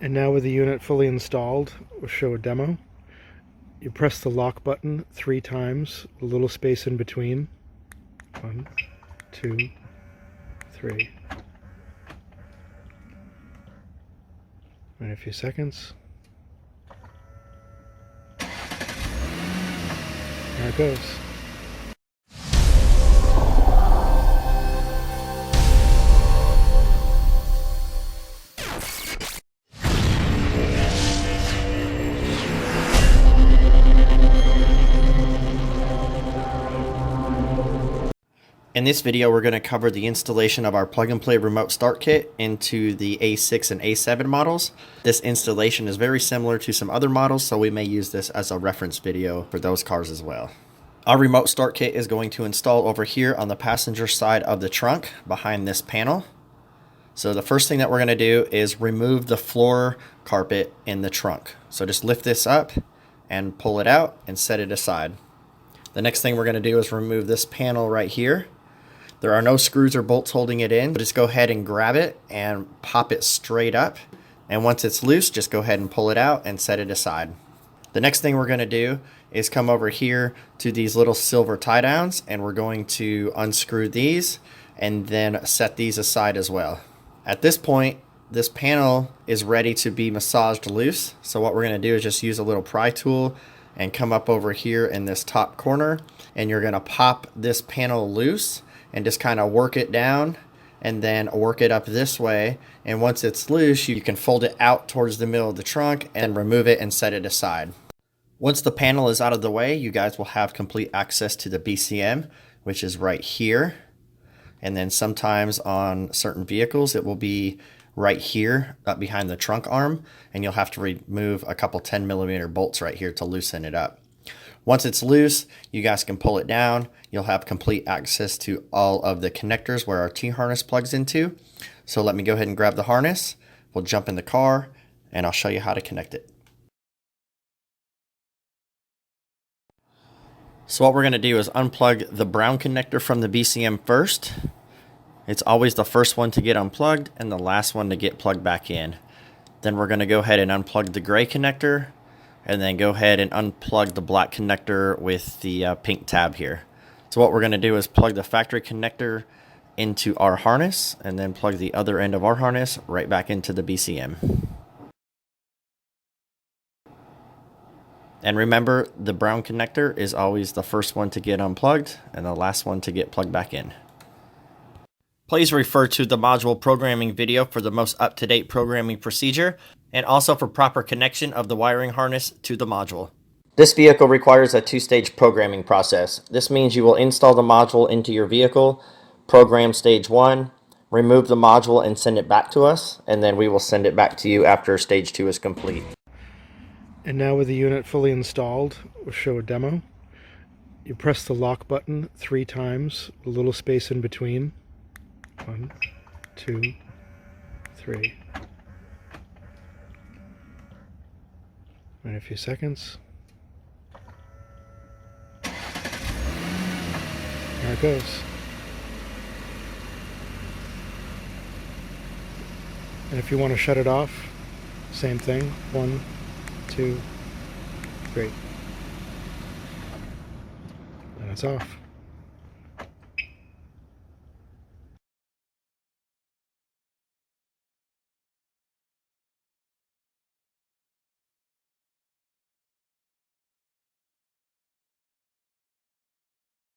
And now with the unit fully installed, we'll show a demo. You press the lock button 3 times, a little space in between. 1, 2, 3. Wait a few seconds. There it goes. In this video, we're going to cover the installation of our plug-and-play remote start kit into the A6 and A7 models. This installation is very similar to some other models, so we may use this as a reference video for those cars as well. Our remote start kit is going to install over here on the passenger side of the trunk behind this panel. So the first thing that we're going to do is remove the floor carpet in the trunk. So just lift this up and pull it out and set it aside. The next thing we're going to do is remove this panel right here. There are no screws or bolts holding it in. Just go ahead and grab it and pop it straight up. And once it's loose, just go ahead and pull it out and set it aside. The next thing we're going to do is come over here to these little silver tie downs, and we're going to unscrew these and then set these aside as well. At this point, this panel is ready to be massaged loose. So what we're going to do is just use a little pry tool and come up over here in this top corner, and you're going to pop this panel loose and just kind of work it down and then work it up this way. And once it's loose, you can fold it out towards the middle of the trunk and remove it and set it aside. Once the panel is out of the way, you guys will have complete access to the BCM, which is right here. And then sometimes on certain vehicles, it will be right here up behind the trunk arm, and you'll have to remove a couple 10mm bolts right here to loosen it up. Once it's loose, you guys can pull it down. You'll have complete access to all of the connectors where our T-harness plugs into. So let me go ahead and grab the harness. We'll jump in the car and I'll show you how to connect it. So what we're going to do is unplug the brown connector from the BCM first. It's always the first one to get unplugged and the last one to get plugged back in. Then we're going to go ahead and unplug the gray connector, and then go ahead and unplug the black connector with the pink tab here. So what we're going to do is plug the factory connector into our harness, and then plug the other end of our harness right back into the BCM. And remember, the brown connector is always the first one to get unplugged and the last one to get plugged back in. Please refer to the module programming video for the most up-to-date programming procedure, and also for proper connection of the wiring harness to the module. This vehicle requires a 2-stage programming process. This means you will install the module into your vehicle, program stage 1, remove the module and send it back to us, and then we will send it back to you after stage 2 is complete. And now with the unit fully installed, we'll show a demo. You press the lock button 3 times, a little space in between. 1, 2, 3. Wait a few seconds. There it goes. And if you want to shut it off, same thing. 1, 2, 3. And it's off.